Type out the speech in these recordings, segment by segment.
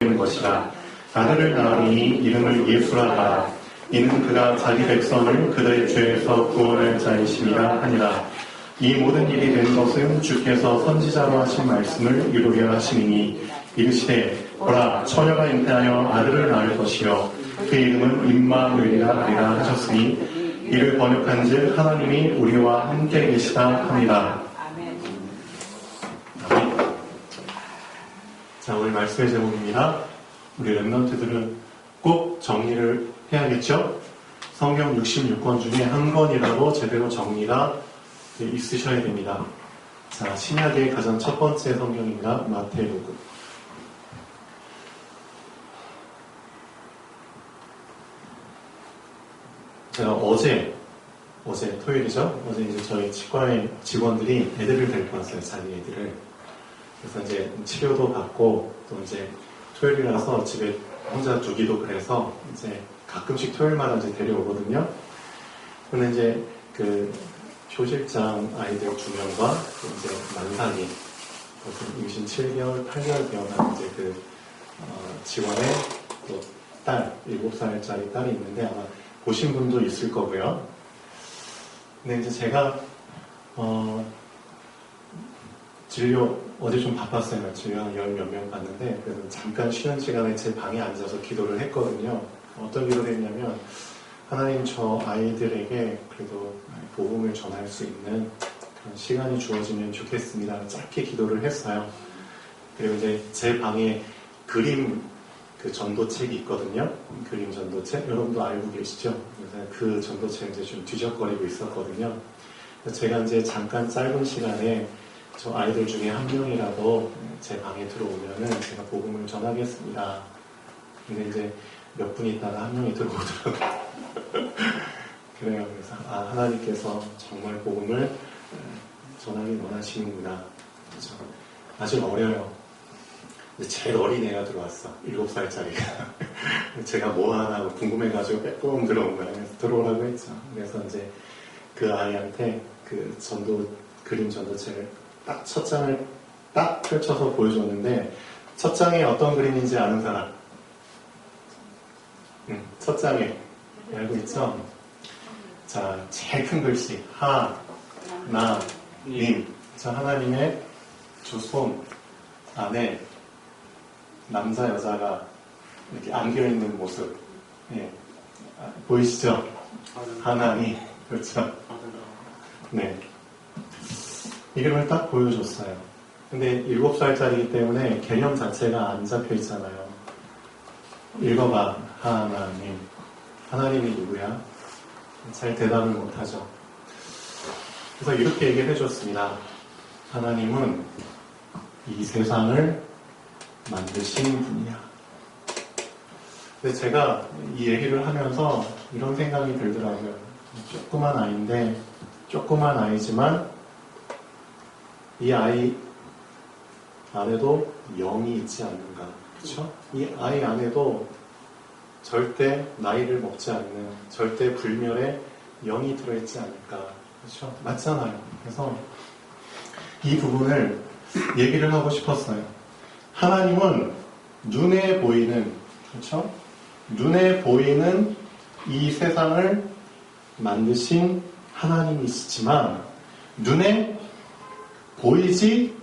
된 것이라. 아들을 낳으니 이름을 예수라 하라. 이는 그가 자기 백성을 그들의 죄에서 구원할 자이심이라 하니라. 이 모든 일이 된 것은 주께서 선지자로 하신 말씀을 이루려 하심이니 이르시되 보라 처녀가 잉태하여 아들을 낳을 것이요 그 이름은 임마누엘이라 하리라 하셨으니 이를 번역한즉 하나님이 우리와 함께 계시다 합니다. 아멘. 자, 오늘 말씀의 제목입니다. 우리 랩런트들은 꼭 정리를 해야겠죠? 성경 66권 중에 한 권이라도 제대로 정리가 있으셔야 됩니다. 자, 신약의 가장 첫 번째 성경입니다. 마태복음. 제가 어제 토요일이죠? 어제 이제 저희 치과의 직원들이 애들을 데리고 왔어요. 자기 애들을. 그래서 이제 치료도 받고 또 이제 토요일이라서 집에 혼자 두기도 그래서 이제 가끔씩 토요일마다 이제 데려오거든요. 근데 이제 그 효실장 아이들 2명과 이제 만삭이 임신 7개월, 8개월 되어가는 이제 그 직원의 또 딸, 7살짜리 딸이 있는데 아마 보신 분도 있을 거고요. 근데 이제 제가 진료 어제 좀 바빴어요. 진료 한 10몇 명 봤는데 그래서 잠깐 쉬는 시간에 제 방에 앉아서 기도를 했거든요. 어떤 기도를 했냐면 하나님 저 아이들에게 그래도 복음을 전할 수 있는 그런 시간이 주어지면 좋겠습니다. 짧게 기도를 했어요. 그리고 이제 제 방에 그림 그 전도책이 있거든요. 그림 전도책. 여러분도 알고 계시죠? 그래서 그 전도책 이제 좀 뒤적거리고 있었거든요. 제가 이제 잠깐 짧은 시간에 저 아이들 중에 한 명이라도 제 방에 들어오면은 제가 복음을 전하겠습니다. 근데 이제 몇 분 있다가 한 명이 들어오더라고요. 그래요. 그래서 하나님께서 정말 복음을 전하기 원하시는구나. 그렇죠? 아직 어려요. 제일 어린 애가 들어왔어. 7살짜리가. 제가 뭐 하나 궁금해가지고 빼꼼 들어온 거예요. 그래서 들어오라고 했죠. 그래서 이제 그 아이한테 그 그림 전도책을 딱 첫 장을 딱 펼쳐서 보여줬는데 첫 장에 어떤 그림인지 아는 사람? 첫 장에 알고 있죠? 자, 제일 큰 글씨 하나님. 자, 하나님의 두 손 안에 남자 여자가 이렇게 안겨있는 모습. 예. 보이시죠? 하나님. 그렇죠? 네. 이름을 딱 보여줬어요. 근데 7살짜리이기 때문에 개념 자체가 안 잡혀 있잖아요. 읽어봐. 하나님. 하나님이 누구야? 잘 대답을 못하죠. 그래서 이렇게 얘기를 해줬습니다. 하나님은 이 세상을 만드신 분이야. 근데 제가 이 얘기를 하면서 이런 생각이 들더라고요. 조그만 아이지만 이 아이 안에도 영이 있지 않는가. 그렇죠? 이 아이 안에도 절대 나이를 먹지 않는 절대 불멸의 영이 들어있지 않을까. 그렇죠? 맞잖아요. 그래서 이 부분을 얘기를 하고 싶었어요. 하나님은 눈에 보이는, 그렇죠? 눈에 보이는 이 세상을 만드신 하나님이시지만 눈에 보이지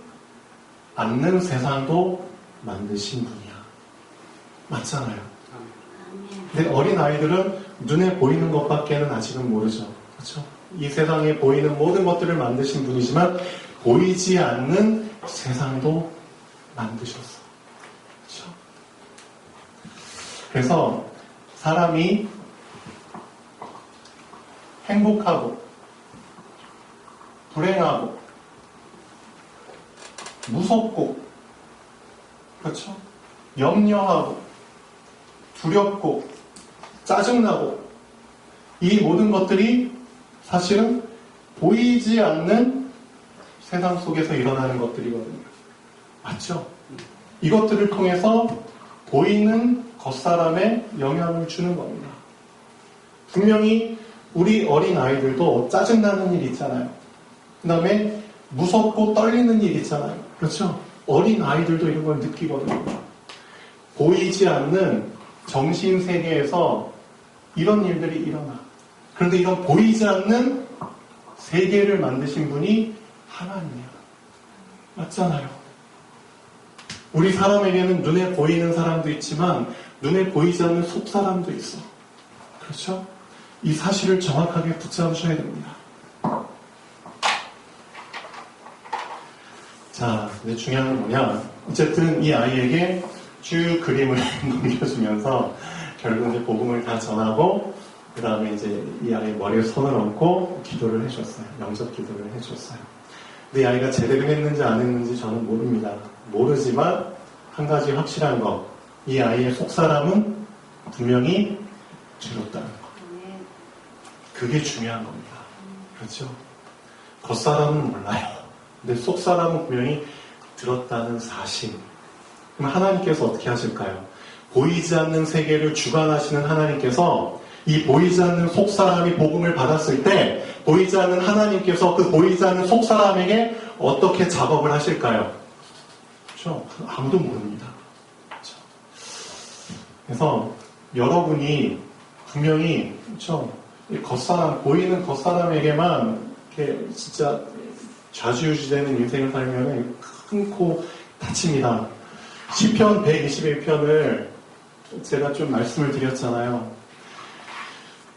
않는 세상도 만드신 분이야. 맞잖아요. 근데 어린 아이들은 눈에 보이는 것밖에는 아직은 모르죠. 그렇죠? 이 세상에 보이는 모든 것들을 만드신 분이지만 보이지 않는 세상도 만드셨어. 그렇죠? 그래서 사람이 행복하고 불행하고 무섭고 그렇죠? 염려하고 두렵고 짜증나고 이 모든 것들이 사실은 보이지 않는 세상 속에서 일어나는 것들이거든요. 맞죠? 이것들을 통해서 보이는 겉사람에 영향을 주는 겁니다. 분명히 우리 어린 아이들도 짜증나는 일 있잖아요. 그 다음에 무섭고 떨리는 일 있잖아요. 그렇죠? 어린 아이들도 이런 걸 느끼거든요. 보이지 않는 정신 세계에서 이런 일들이 일어나. 그런데 이런 보이지 않는 세계를 만드신 분이 하나님이야. 맞잖아요. 우리 사람에게는 눈에 보이는 사람도 있지만 눈에 보이지 않는 속사람도 있어. 그렇죠? 이 사실을 정확하게 붙잡으셔야 됩니다. 자, 근데 중요한 건 뭐냐? 어쨌든 이 아이에게 쭉 그림을 넘겨주면서 결국 이제 복음을 다 전하고 그 다음에 이제 이 아이 머리에 손을 얹고 기도를 해줬어요. 영접 기도를 해줬어요. 근데 이 아이가 제대로 했는지 안 했는지 저는 모릅니다. 모르지만 한 가지 확실한 거, 이 아이의 속사람은 분명히 줄었다는 거. 그게 중요한 겁니다. 그렇죠? 겉사람은 몰라요. 근데 속사람은 분명히 들었다는 사실. 그럼 하나님께서 어떻게 하실까요? 보이지 않는 세계를 주관하시는 하나님께서 이 보이지 않는 속사람이 복음을 받았을 때 보이지 않는 하나님께서 그 보이지 않는 속사람에게 어떻게 작업을 하실까요? 그렇죠? 아무도 모릅니다. 그렇죠? 그래서 여러분이 분명히 그렇죠? 이 겉사람, 보이는 겉사람에게만 이렇게 진짜 좌지우지되는 인생을 살면 큰코 다칩니다. 시편 121편을 제가 좀 말씀을 드렸잖아요.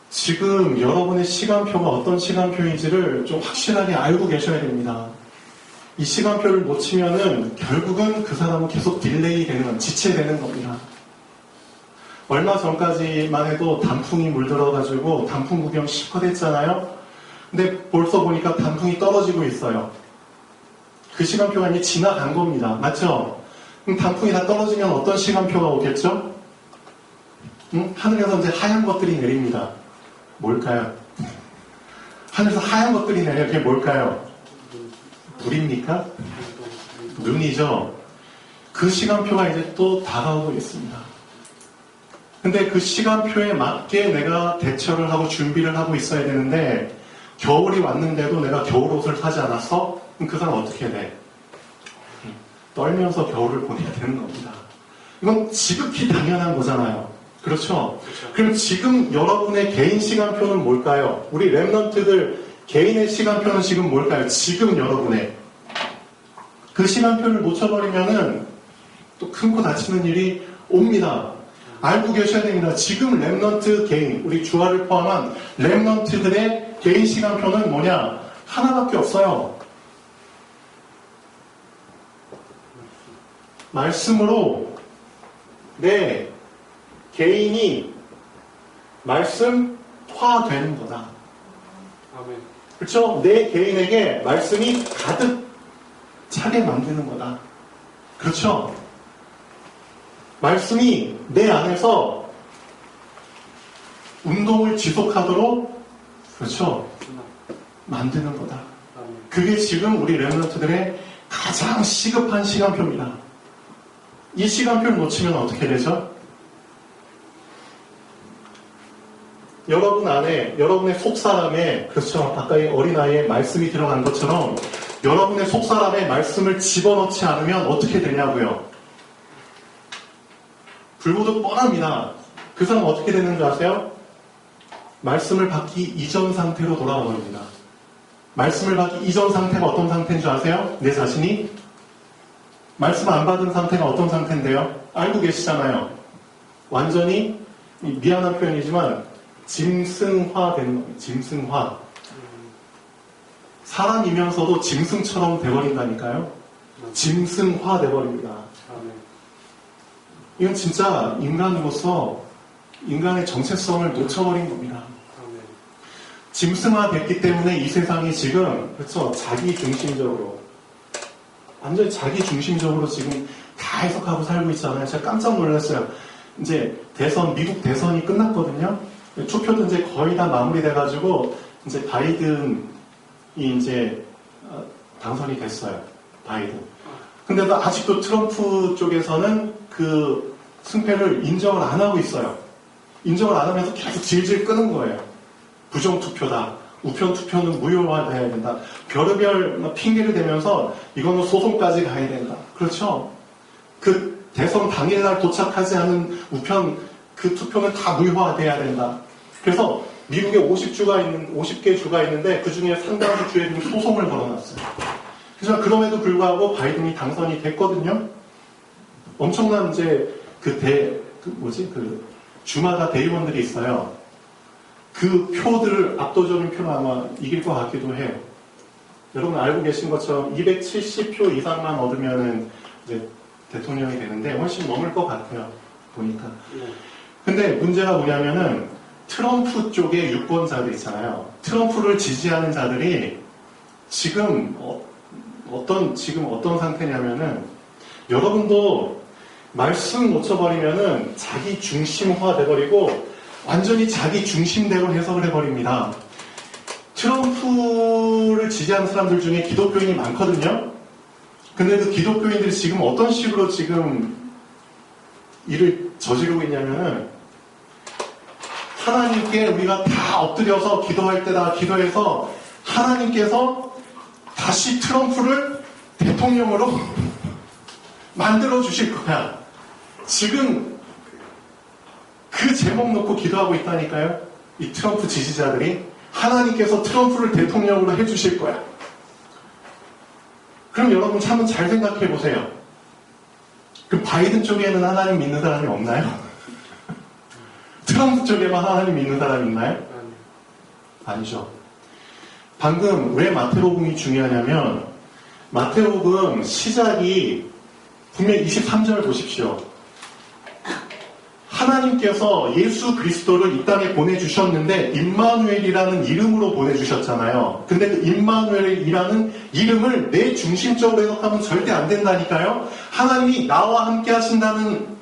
지금 여러분의 시간표가 어떤 시간표인지를 좀 확실하게 알고 계셔야 됩니다. 이 시간표를 놓치면은 결국은 그 사람은 계속 딜레이 되는, 지체되는 겁니다. 얼마 전까지만 해도 단풍이 물들어가지고 단풍 구경 실컷 했잖아요. 근데 벌써 보니까 단풍이 떨어지고 있어요. 그 시간표가 이제 지나간 겁니다. 맞죠? 그럼 단풍이 다 떨어지면 어떤 시간표가 오겠죠? 하늘에서 이제 하얀 것들이 내립니다. 뭘까요? 하늘에서 하얀 것들이 내려. 그게 뭘까요? 불입니까? 눈이죠. 그 시간표가 이제 또 다가오고 있습니다. 근데 그 시간표에 맞게 내가 대처를 하고 준비를 하고 있어야 되는데 겨울이 왔는데도 내가 겨울옷을 사지 않았어? 그럼 그 사람 어떻게 돼? 떨면서 겨울을 보내야 되는 겁니다. 이건 지극히 당연한 거잖아요. 그렇죠? 그럼 지금 여러분의 개인 시간표는 뭘까요? 우리 랩런트들 개인의 시간표는 지금 뭘까요? 지금 여러분의 그 시간표를 놓쳐버리면은 또 큰 코 다치는 일이 옵니다. 알고 계셔야 됩니다. 지금 랩런트 개인, 우리 주화를 포함한 랩런트들의 개인 시간표는 뭐냐? 하나밖에 없어요. 말씀으로 내 개인이 말씀화되는 거다. 아멘. 그렇죠? 내 개인에게 말씀이 가득 차게 만드는 거다. 그렇죠? 말씀이 내 안에서 운동을 지속하도록 그렇죠? 만드는 거다. 아멘. 그게 지금 우리 랩런트들의 가장 시급한 시간표입니다. 이 시간표를 놓치면 어떻게 되죠? 여러분 안에, 여러분의 속사람에, 그렇죠. 아까 이 어린아이의 말씀이 들어간 것처럼 여러분의 속사람에 말씀을 집어넣지 않으면 어떻게 되냐고요? 불보듯 뻔합니다. 그 사람 어떻게 되는 줄 아세요? 말씀을 받기 이전 상태로 돌아가 버립니다. 말씀을 받기 이전 상태가 어떤 상태인 줄 아세요? 내 자신이? 말씀을 안 받은 상태가 어떤 상태인데요? 알고 계시잖아요. 완전히 미안한 표현이지만 짐승화되는 겁니다. 짐승화. 사람이면서도 짐승처럼 돼버린다니까요. 짐승화 돼버립니다. 이건 진짜 인간으로서 인간의 정체성을 놓쳐버린 겁니다. 짐승화 됐기 때문에 이 세상이 지금 그렇죠, 자기 중심적으로 완전히 자기 중심적으로 지금 다 해석하고 살고 있잖아요. 제가 깜짝 놀랐어요. 이제 대선, 미국 대선이 끝났거든요. 투표도 이제 거의 다 마무리돼가지고 이제 바이든이 이제 당선이 됐어요. 바이든. 근데도 아직도 트럼프 쪽에서는 그 승패를 인정을 안 하고 있어요. 인정을 안 하면서 계속 질질 끄는 거예요. 부정투표다. 우편투표는 무효화돼야 된다. 별의별 핑계를 대면서 이거는 소송까지 가야 된다. 그렇죠? 그 대선 당일날 도착하지 않은 우편 그 투표는 다 무효화돼야 된다. 그래서 미국에 50개 주가 있는데 그 중에 상당수 주에 지금 소송을 걸어놨어요. 그래서 그럼에도 불구하고 바이든이 당선이 됐거든요. 엄청난 이제 주마다 대의원들이 있어요. 그 표들을 압도적인 표로 아마 이길 것 같기도 해요. 여러분 알고 계신 것처럼 270표 이상만 얻으면은 이제 대통령이 되는데 훨씬 넘을 것 같아요. 보니까. 근데 문제가 뭐냐면은 트럼프 쪽의 유권자들 있잖아요. 트럼프를 지지하는 자들이 지금 어떤 상태냐면은 여러분도 말씀 놓쳐버리면은 자기 중심화 돼버리고 완전히 자기 중심대로 해석을 해버립니다. 트럼프를 지지하는 사람들 중에 기독교인이 많거든요. 근데 그 기독교인들이 지금 어떤 식으로 지금 일을 저지르고 있냐면은 하나님께 우리가 다 엎드려서 기도할 때다 기도해서 하나님께서 다시 트럼프를 대통령으로 만들어 주실 거야. 지금 그 제목 놓고 기도하고 있다니까요. 이 트럼프 지지자들이 하나님께서 트럼프를 대통령으로 해주실 거야. 그럼 여러분 한번 잘 생각해 보세요. 그 바이든 쪽에는 하나님 믿는 사람이 없나요? 트럼프 쪽에만 하나님 믿는 사람이 있나요? 아니죠. 방금 왜 마태복음이 중요하냐면 마태복음 시작이 분명히 23절 보십시오. 하나님께서 예수 그리스도를 이 땅에 보내주셨는데 임마누엘이라는 이름으로 보내주셨잖아요. 근데 그 임마누엘이라는 이름을 내 중심적으로 해석하면 절대 안 된다니까요. 하나님이 나와 함께 하신다는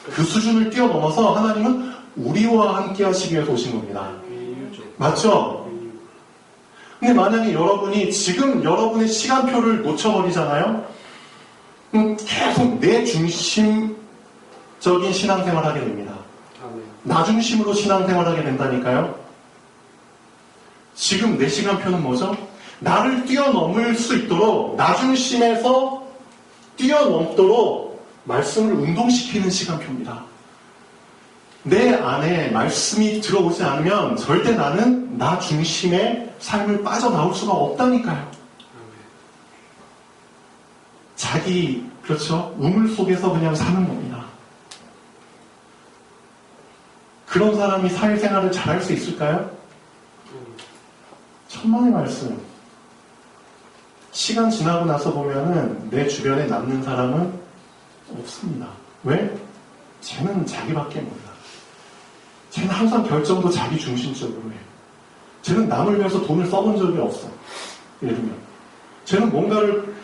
그 수준을 뛰어넘어서 하나님은 우리와 함께 하시기 위해서 오신 겁니다. 맞죠? 근데 만약에 여러분이 지금 여러분의 시간표를 놓쳐버리잖아요. 계속 내 중심적인 신앙생활을 하게 됩니다. 나 중심으로 신앙생활을 하게 된다니까요. 지금 내 시간표는 뭐죠? 나를 뛰어넘을 수 있도록 나 중심에서 뛰어넘도록 말씀을 운동시키는 시간표입니다. 내 안에 말씀이 들어오지 않으면 절대 나는 나 중심의 삶을 빠져나올 수가 없다니까요. 자기, 그렇죠? 우물 속에서 그냥 사는 겁니다. 그런 사람이 사회생활을 잘할 수 있을까요? 천만의 말씀. 시간 지나고 나서 보면은 내 주변에 남는 사람은 없습니다. 왜? 쟤는 자기밖에 몰라. 쟤는 항상 결정도 자기 중심적으로 해요. 쟤는 남을 위해서 돈을 써본 적이 없어. 예를 들면. 쟤는 뭔가를,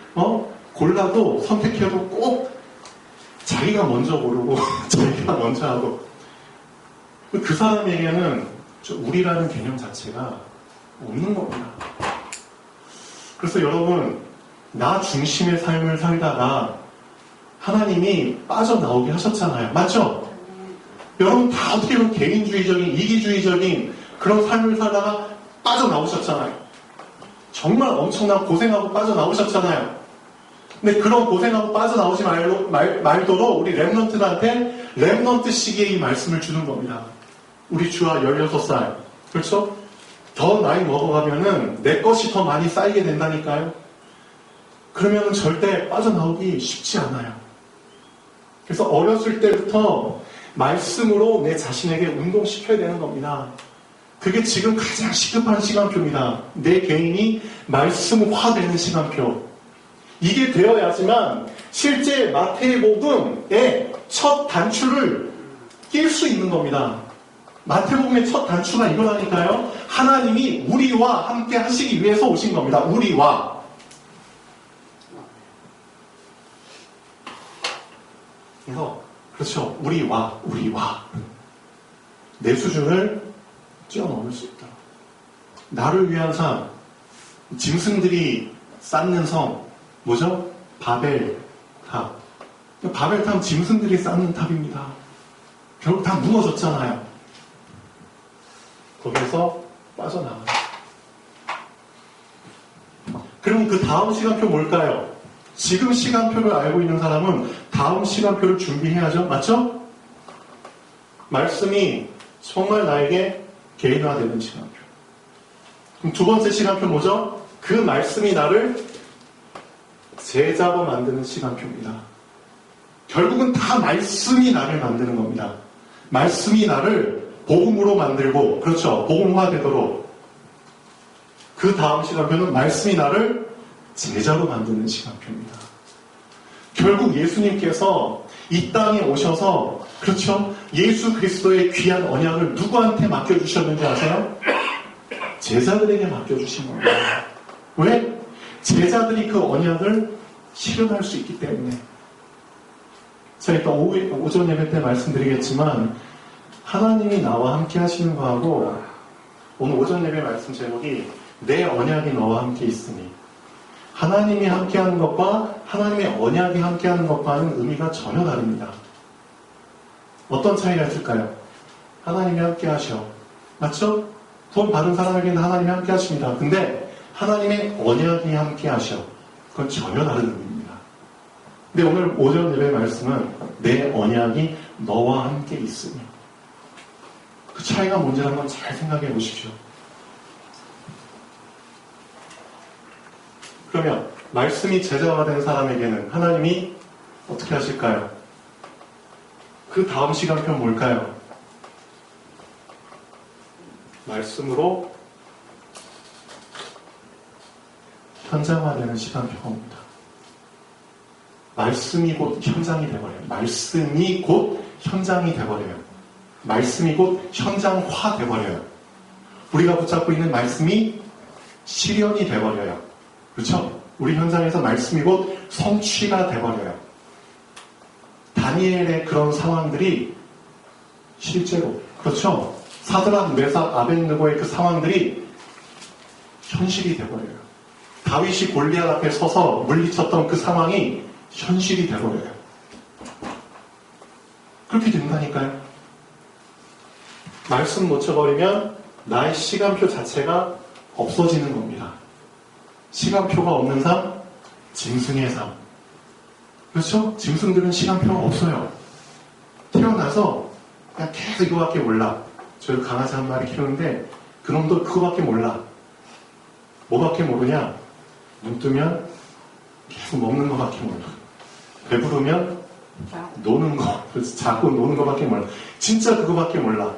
골라도 선택해도 꼭 자기가 먼저 고르고, 자기가 먼저 하고. 그 사람에게는 우리라는 개념 자체가 없는 겁니다. 그래서 여러분, 나 중심의 삶을 살다가 하나님이 빠져나오게 하셨잖아요. 맞죠? 여러분 다 어떻게 보면 개인주의적인, 이기주의적인 그런 삶을 살다가 빠져나오셨잖아요. 정말 엄청난 고생하고 빠져나오셨잖아요. 근데 그런 고생하고 빠져나오지 말도록 우리 렘넌트들한테 렘넌트 시기에 이 말씀을 주는 겁니다. 우리 주아 16살. 그렇죠? 더 나이 먹어가면은 내 것이 더 많이 쌓이게 된다니까요. 그러면은 절대 빠져나오기 쉽지 않아요. 그래서 어렸을 때부터 말씀으로 내 자신에게 운동시켜야 되는 겁니다. 그게 지금 가장 시급한 시간표입니다. 내 개인이 말씀화되는 시간표. 이게 되어야지만 실제 마태복음의 첫 단추를 낄 수 있는 겁니다. 마태복음의 첫 단추가 이거라니까요. 하나님이 우리와 함께 하시기 위해서 오신 겁니다. 우리와. 그래서 그렇죠. 우리와 내 수준을 뛰어넘을 수 있다. 나를 위한 삶. 짐승들이 쌓는 성 뭐죠? 바벨탑. 바벨탑 짐승들이 쌓는 탑입니다. 결국 다 무너졌잖아요. 거기에서 빠져나가요. 그럼 그 다음 시간표 뭘까요? 지금 시간표를 알고 있는 사람은 다음 시간표를 준비해야죠. 맞죠? 말씀이 정말 나에게 개인화되는 시간표. 그럼 두 번째 시간표 뭐죠? 그 말씀이 나를 제자로 만드는 시간표입니다. 결국은 다 말씀이 나를 만드는 겁니다. 말씀이 나를 복음으로 만들고, 그렇죠. 복음화되도록. 그 다음 시간표는 말씀이 나를 제자로 만드는 시간표입니다. 결국 예수님께서 이 땅에 오셔서, 그렇죠. 예수 그리스도의 귀한 언약을 누구한테 맡겨주셨는지 아세요? 제자들에게 맡겨주신 겁니다. 왜? 제자들이 그 언약을 실현할 수 있기 때문에. 제가 이따 오전 예배 때 말씀드리겠지만 하나님이 나와 함께 하시는 거하고 오늘 오전 예배 말씀 제목이 내 언약이 너와 함께 있으니 하나님이 함께 하는 것과 하나님의 언약이 함께 하는 것과는 의미가 전혀 다릅니다. 어떤 차이가 있을까요? 하나님이 함께 하셔. 맞죠? 구원 받은 사람에게는 하나님이 함께 하십니다. 근데 하나님의 언약이 함께 하셔. 그건 전혀 다른 의미입니다. 근데 오늘 오전 예배 말씀은 내 언약이 너와 함께 있으니 그 차이가 뭔지 한번 잘 생각해 보십시오. 그러면 말씀이 제자가 된 사람에게는 하나님이 어떻게 하실까요? 그 다음 시간표는 뭘까요? 말씀으로 현장화되는 시간표가 옵니다. 말씀이 곧 현장이 되버려요. 말씀이 곧 현장이 되버려요. 말씀이 곧 현장화 되버려요. 우리가 붙잡고 있는 말씀이 실현이 되버려요. 그렇죠? 우리 현장에서 말씀이 곧 성취가 되버려요. 다니엘의 그런 상황들이 실제로, 그렇죠? 사드락, 메삭, 아벳느고의 그 상황들이 현실이 되버려요. 다윗이 골리앗 앞에 서서 물리쳤던 그 상황이 현실이 되버려요. 그렇게 된다니까요. 말씀 놓쳐버리면 나의 시간표 자체가 없어지는 겁니다. 시간표가 없는 삶, 짐승의 삶. 그렇죠? 짐승들은 시간표가 없어요. 태어나서 그냥 계속 이거밖에 몰라. 저희 강아지 한 마리 키우는데 그놈도 그거밖에 몰라. 뭐밖에 모르냐? 눈 뜨면 계속 먹는 거밖에 몰라. 배부르면 노는 거, 자꾸 노는 거밖에 몰라. 진짜 그거밖에 몰라.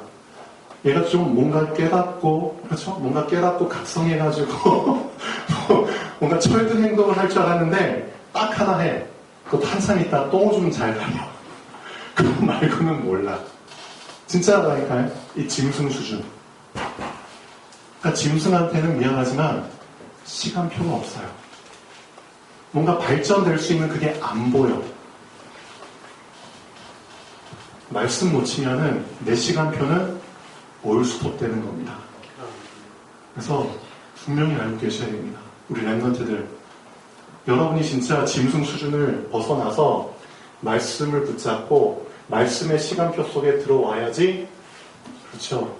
얘가 좀 뭔가 깨닫고, 그렇죠? 뭔가 깨닫고 각성해가지고 뭔가 철든 행동을 할 줄 알았는데 딱 하나 해. 그것도 한참 있다 똥 오줌 잘 가려. 그거 말고는 몰라. 진짜라니까요. 이 짐승 수준. 그러니까 짐승한테는 미안하지만 시간표가 없어요. 뭔가 발전될 수 있는 그게 안 보여. 말씀 놓치면은 내 시간표는 올스톱 되는 겁니다. 그래서 분명히 알고 계셔야 됩니다. 우리 랩런트들. 여러분이 진짜 짐승 수준을 벗어나서 말씀을 붙잡고 말씀의 시간표 속에 들어와야지, 그렇죠,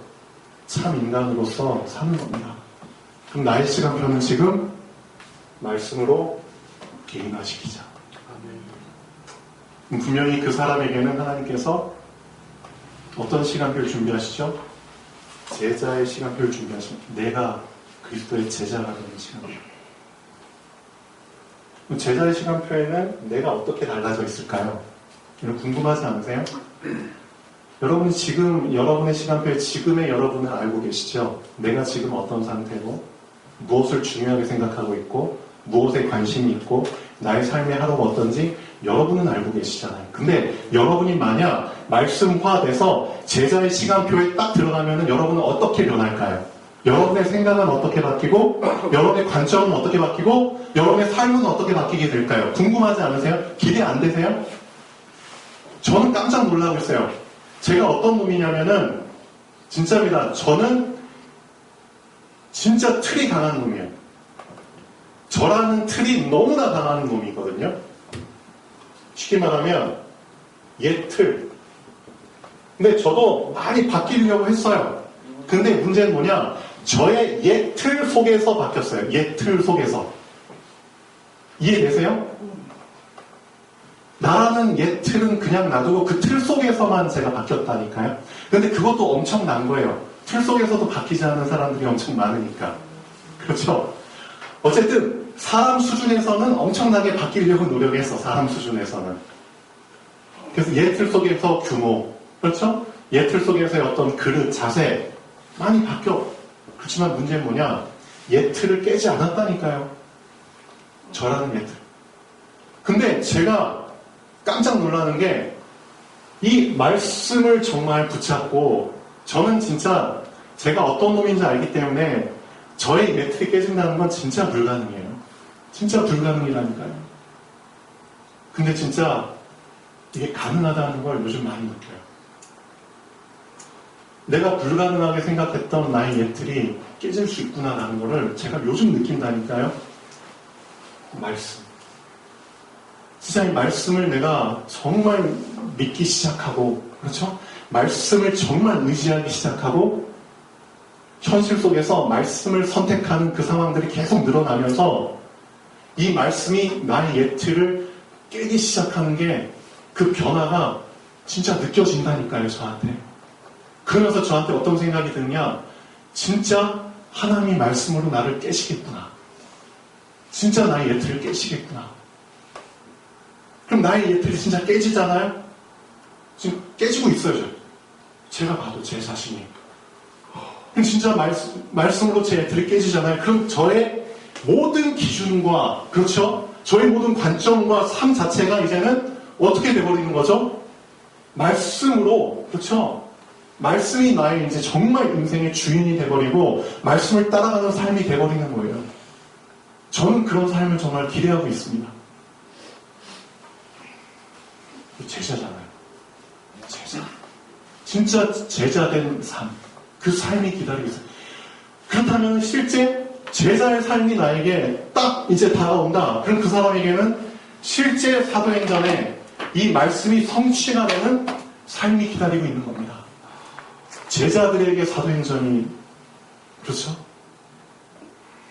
참 인간으로서 사는 겁니다. 그럼 나의 시간표는 지금 말씀으로 개인화시키자. 분명히 그 사람에게는 하나님께서 어떤 시간표를 준비하시죠? 제자의 시간표를 준비하십니다. 내가 그리스도의 제자가 되는 시간표. 제자의 시간표에는 내가 어떻게 달라져 있을까요? 여러분 궁금하지 않으세요? 여러분 지금 여러분의 시간표에 지금의 여러분을 알고 계시죠? 내가 지금 어떤 상태고 무엇을 중요하게 생각하고 있고 무엇에 관심이 있고 나의 삶의 하루가 어떤지 여러분은 알고 계시잖아요. 근데 여러분이 만약 말씀화돼서 제자의 시간표에 딱 들어가면 여러분은 어떻게 변할까요? 여러분의 생각은 어떻게 바뀌고 여러분의 관점은 어떻게 바뀌고 여러분의 삶은 어떻게 바뀌게 될까요? 궁금하지 않으세요? 기대 안 되세요? 저는 깜짝 놀라고 있어요. 제가 어떤 놈이냐면은 진짜입니다. 저는 진짜 틀이 강한 놈이에요. 저라는 틀이 너무나 강한 놈이거든요. 쉽게 말하면 옛 틀. 근데 저도 많이 바뀌려고 했어요. 근데 문제는 뭐냐? 저의 옛 틀 속에서 바뀌었어요. 옛 틀 속에서. 이해되세요? 나라는 옛 틀은 그냥 놔두고 그 틀 속에서만 제가 바뀌었다니까요. 근데 그것도 엄청난 거예요. 틀 속에서도 바뀌지 않는 사람들이 엄청 많으니까. 그렇죠? 어쨌든 사람 수준에서는 엄청나게 바뀌려고 노력했어. 사람 수준에서는. 그래서 옛 틀 속에서 규모, 그렇죠? 옛 틀 속에서의 어떤 그릇, 자세 많이 바뀌어. 그렇지만 문제는 뭐냐? 옛 틀을 깨지 않았다니까요. 저라는 옛 틀. 근데 제가 깜짝 놀라는 게 이 말씀을 정말 붙잡고 저는 진짜 제가 어떤 놈인지 알기 때문에 저의 옛 틀이 깨진다는 건 진짜 불가능해요. 진짜 불가능이라니까요. 근데 진짜 이게 가능하다는 걸 요즘 많이 느껴요. 내가 불가능하게 생각했던 나의 옛 틀이 깨질 수 있구나라는 거를 제가 요즘 느낀다니까요. 말씀. 진짜 이 말씀을 내가 정말 믿기 시작하고, 그렇죠? 말씀을 정말 의지하기 시작하고, 현실 속에서 말씀을 선택하는 그 상황들이 계속 늘어나면서 이 말씀이 나의 옛 틀을 깨기 시작하는 게 그 변화가 진짜 느껴진다니까요, 저한테. 그러면서 저한테 어떤 생각이 드느냐, 진짜 하나님이 말씀으로 나를 깨시겠구나. 진짜 나의 옛 틀을 깨시겠구나. 그럼 나의 옛 틀이 진짜 깨지잖아요? 지금 깨지고 있어요, 제가 봐도 제 자신이. 그럼 진짜 말씀으로 제 옛 틀이 깨지잖아요? 그럼 저의 모든 기준과, 그렇죠? 저의 모든 관점과 삶 자체가 이제는 어떻게 돼버리는 거죠? 말씀으로, 그렇죠? 말씀이 나의 이제 정말 인생의 주인이 돼버리고 말씀을 따라가는 삶이 돼버리는 거예요. 저는 그런 삶을 정말 기대하고 있습니다. 제자잖아요. 제자. 진짜 제자된 삶. 그 삶이 기다리고 있어요. 그렇다면 실제 제자의 삶이 나에게 딱 이제 다가온다. 그럼 그 사람에게는 실제 사도행전에 이 말씀이 성취가 되는 삶이 기다리고 있는 겁니다. 제자들에게 사도행전이, 그렇죠?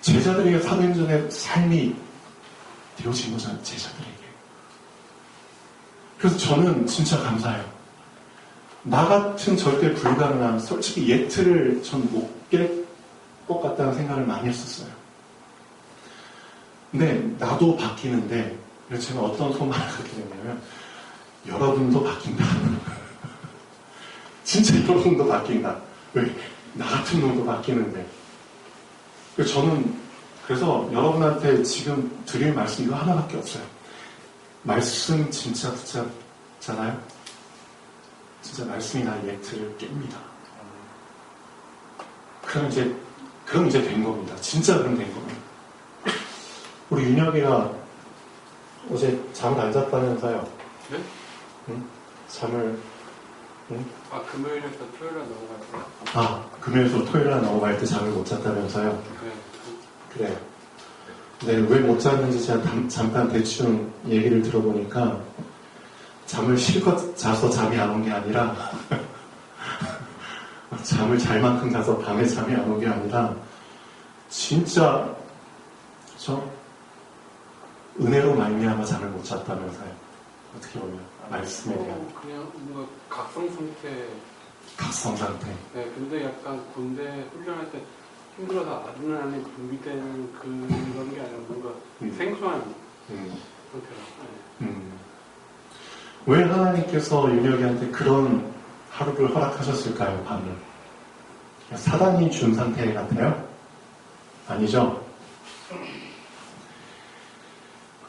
제자들에게 사도행전의 삶이 되어진 거잖아요, 제자들에게. 그래서 저는 진짜 감사해요. 나 같은 절대 불가능한, 솔직히 옛 틀을 전 못 깰 것 같다는 생각을 많이 했었어요. 근데 나도 바뀌는데, 그래서 제가 어떤 소망을 갖게 됐냐면, 여러분도 바뀐다. 진짜 여러분도 바뀐다. 왜? 나 같은 놈도 바뀌는데. 저는 그래서 여러분한테 지금 드릴 말씀 이거 하나밖에 없어요. 말씀 진짜 붙잡잖아요. 진짜 말씀이 나의 옛 틀을 깹니다. 그럼 이제 된 겁니다. 진짜 그럼 된 겁니다. 우리 윤혁이가 어제 잠을 안 잤다면서요? 네? 응? 잠을, 응? 금요일에서 토요일에 넘어갈 때. 금요일에서 토요일에 넘어갈 때 잠을 못 잤다면서요? 네. 그래. 근데 왜 못 잤는지 제가 잠깐 대충 얘기를 들어보니까 잠을 실컷 자서 잠이 안 온 게 아니라 잠을 잘 만큼 자서 밤에 잠이 안 온 게 아니라 진짜 은혜로 말미암아 잠을 못 잤다면서요. 어떻게 보면 말씀에 대한 그냥 뭔가 각성 상태. 네, 근데 약간 군대 훈련할 때 힘들어서 아드레날린 분비되는 그런 게 아니라 뭔가 생소한 상태라. 네. 왜 하나님께서 윤혁이한테 그런 하루를 허락하셨을까요? 밤을. 사단이 준 상태 같아요? 아니죠?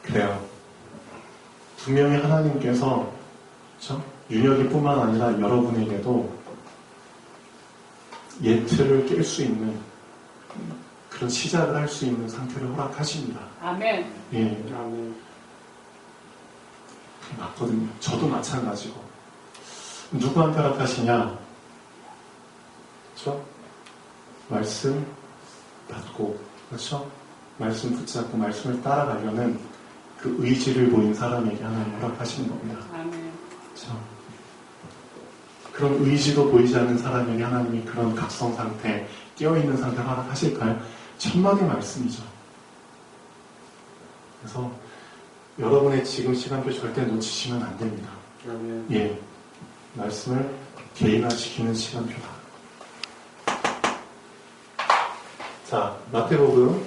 그래요. 분명히 하나님께서 윤혁이뿐만 아니라 여러분에게도 옛 틀을 깰 수 있는 그런 시작을 할 수 있는 상태를 허락하십니다. 아멘. 예. 아멘. 맞거든요. 저도 마찬가지고. 누구한테 허락하시냐? 그렇죠? 말씀 받고, 그렇죠? 말씀 붙잡고 말씀을 따라가려는 그 의지를 보인 사람에게 하나님 허락하시는 겁니다. 아멘. 그렇죠? 그런 의지도 보이지 않는 사람에게 하나님이 그런 각성 상태, 깨어있는 상태를 허락하실까요? 천만의 말씀이죠. 그래서 여러분의 지금 시간표 절대 놓치시면 안 됩니다. 예, 말씀을 개인화시키는 시간표다. 자, 마태복음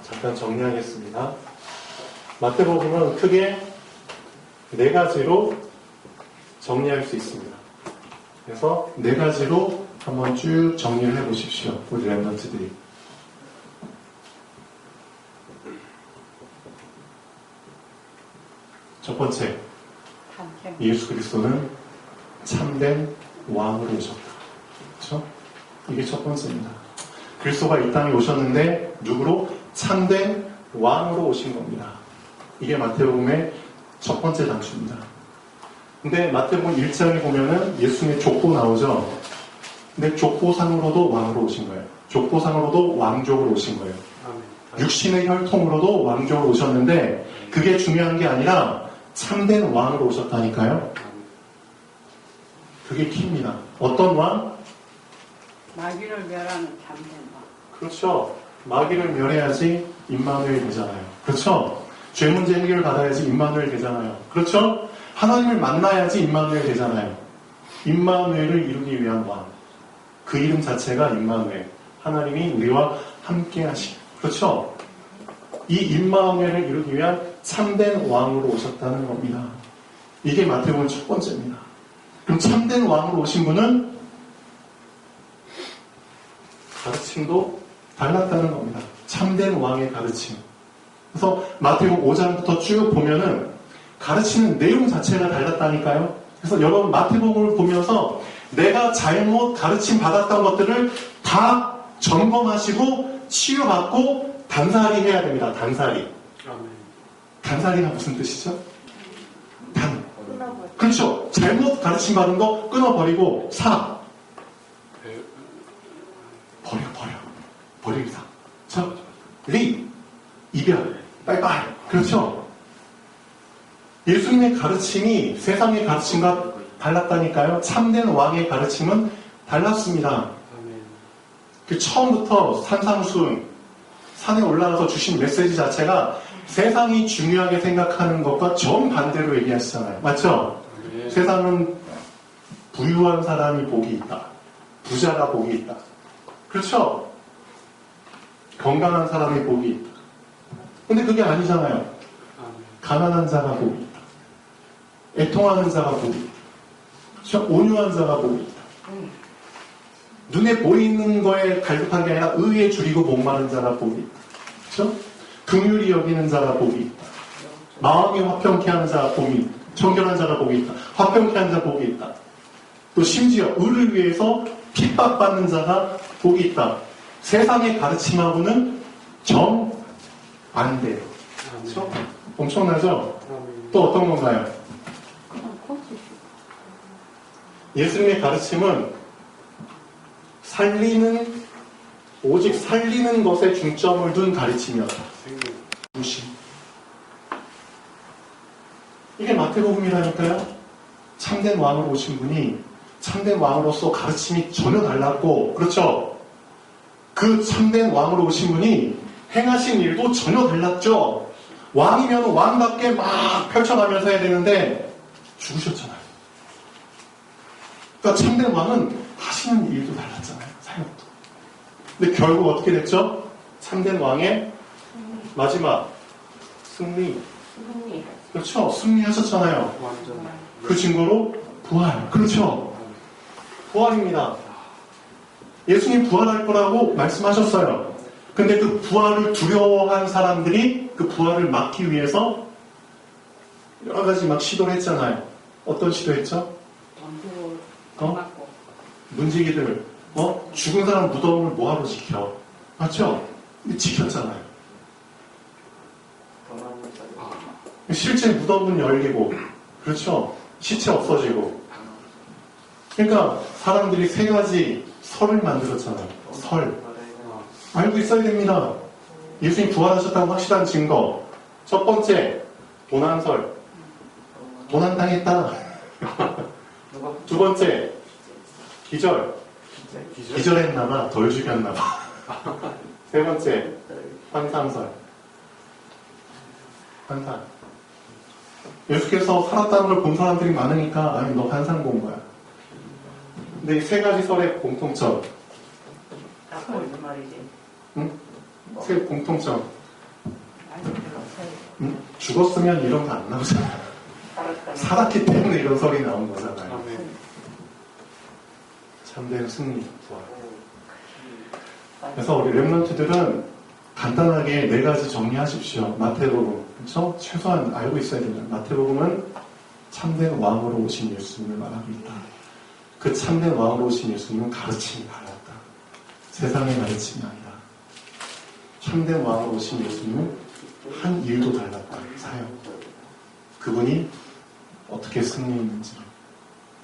잠깐 정리하겠습니다. 마태복음은 크게 4가지로 정리할 수 있습니다. 그래서 4가지로 한번 쭉 정리를 해보십시오. 우리 랩런트들이. 첫 번째, 예수 그리스도는 참된 왕으로 오셨다. 그렇죠? 이게 첫 번째입니다. 그리스도가 이 땅에 오셨는데 누구로? 참된 왕으로 오신 겁니다. 이게 마태복음의 첫 번째 단추입니다. 근데 마태복음 1장에 보면은 예수님의 족보 나오죠? 근데 족보상으로도 왕으로 오신 거예요. 족보상으로도 왕족으로 오신 거예요. 육신의 혈통으로도 왕족으로 오셨는데 그게 중요한 게 아니라 참된 왕으로 오셨다니까요. 그게 키입니다. 어떤 왕? 마귀를 멸하는 참된 왕. 그렇죠. 마귀를 멸해야지 임마누엘 되잖아요. 그렇죠. 죄 문제 해결 받아야지 임마누엘 되잖아요. 그렇죠. 하나님을 만나야지 임마누엘 되잖아요. 임마누엘을 이루기 위한 왕. 그 이름 자체가 임마누엘. 하나님이 우리와 함께 하시. 그렇죠. 이 임마누엘을 이루기 위한 참된 왕으로 오셨다는 겁니다. 이게 마태복음 첫 번째입니다. 그럼 참된 왕으로 오신 분은 가르침도 달랐다는 겁니다. 참된 왕의 가르침. 그래서 마태복음 5장부터 쭉 보면은 가르치는 내용 자체가 달랐다니까요. 그래서 여러분 마태복음을 보면서 내가 잘못 가르침 받았던 것들을 다 점검하시고 치유받고 단살이 해야 됩니다. 단살이. 단살이가 무슨 뜻이죠? 그렇죠. 잘못 가르침 받은 거 끊어버리고 사. 버리기 사. 이별. 빠이빠이. 그렇죠. 예수님의 가르침이 세상의 가르침과 달랐다니까요. 참된 왕의 가르침은 달랐습니다. 그 처음부터 산상수훈, 산에 올라가서 주신 메시지 자체가 세상이 중요하게 생각하는 것과 정반대로 얘기하시잖아요. 맞죠? 세상은 부유한 사람이 복이 있다. 부자가 복이 있다. 그렇죠? 건강한 사람이 복이 있다. 근데 그게 아니잖아요. 가난한 자가 복이 있다. 애통하는 자가 복이 있다. 그렇죠? 온유한 자가 복이 있다. 눈에 보이는 거에 갈급한 게 아니라 의에 줄이고 목마른 자가 복이 있다. 그렇죠? 긍휼히 여기는 자가 복이 있다. 마음이 화평케 하는 자가 복이 있다. 청결한 자가 복이 있다. 화평케 하는 자가 복이 있다. 또 심지어 의를 위해서 핍박받는 자가 복이 있다. 세상의 가르침하고는 정반대로. 그렇죠? 엄청나죠? 또 어떤 건가요? 예수님의 가르침은 오직 살리는 것에 중점을 둔 가르침이었다. 무심. 이게 마태복음이라니까요. 참된 왕으로 오신 분이 참된 왕으로서 가르침이 전혀 달랐고, 그렇죠? 그 참된 왕으로 오신 분이 행하신 일도 전혀 달랐죠. 왕이면 왕답게 막 펼쳐가면서 해야 되는데 죽으셨잖아요. 그러니까 참된 왕은 하시는 일도 달랐잖아요. 사역도. 근데 결국 어떻게 됐죠? 참된 왕의 마지막 승리. 그렇죠. 승리하셨잖아요. 그 증거로 부활. 그렇죠. 부활입니다. 예수님 부활할 거라고 말씀하셨어요. 근데 그 부활을 두려워한 사람들이 그 부활을 막기 위해서 여러 가지 막 시도를 했잖아요. 어떤 시도했죠? 문지기들, 죽은 사람 무덤을 뭐하러 지켜? 맞죠? 근데 지켰잖아요. 실제 무덤은 열리고, 그렇죠? 시체 없어지고. 그러니까 사람들이 3가지 설을 만들었잖아요. 설. 알고 있어야 됩니다. 예수님 부활하셨다고 확실한 증거. 첫 번째, 도난설. 도난당했다. 두 번째, 기절했나봐. 덜 죽였나봐. 세 번째, 환상설. 환상. 예수께서 살았다는 걸 본 사람들이 많으니까 아니 너 환상 본 거야. 근데 이 세 가지 설의 공통점. 다 거짓 말이지. 응? 세 공통점. 아니 들었어요. 죽었으면 이런 거 안 나오잖아. 살았기 때문에 이런 설이 나온 거잖아요. 아멘. 참된 승리, 부활. 그래서 우리 랩런트들은 간단하게 네 가지 정리하십시오. 마태복음, 그렇죠? 최소한 알고 있어야 됩니다. 마태복음은 참된 왕으로 오신 예수님을 말하고 있다. 그 참된 왕으로 오신 예수님은 가르침이 달랐다. 세상의 가르침이 아니다. 참된 왕으로 오신 예수님은 한 일도 달랐다. 사역. 그분이 어떻게 승리했는지를.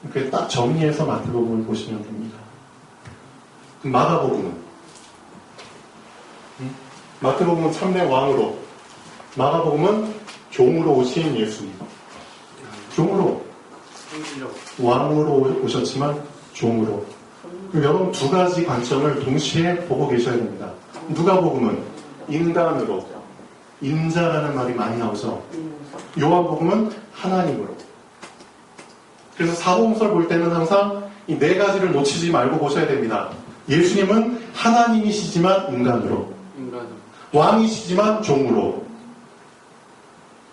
이렇게 딱 정리해서 마태복음을 보시면 됩니다. 그럼 마가복음은? 마태복음은 참된 왕으로, 마가복음은 종으로 오신 예수님. 종으로, 성질력. 왕으로 오셨지만 종으로. 그럼 여러분 두 가지 관점을 동시에 보고 계셔야 됩니다. 누가복음은 인간으로, 인자라는 말이 많이 나오죠. 요한복음은 하나님으로. 그래서 사복음서를 볼 때는 항상 이 네 가지를 놓치지 말고 보셔야 됩니다. 예수님은 하나님이시지만 인간으로, 인간으로. 왕이시지만 종으로.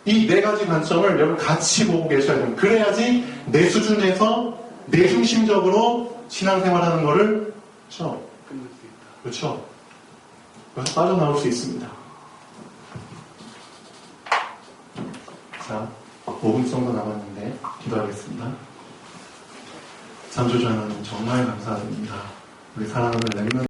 이 네 가지 관점을 여러분 같이 보고 계셔야 됩니다. 그래야지 내 수준에서 내 중심적으로 신앙생활하는 거를 그렇죠. 끝낼 수 있다. 그렇죠. 그래서 빠져나올 수 있습니다. 자, 5분 정도 남았는데 기도하겠습니다. 창조주 하나님 정말 감사드립니다. 우리 사랑하는 랩런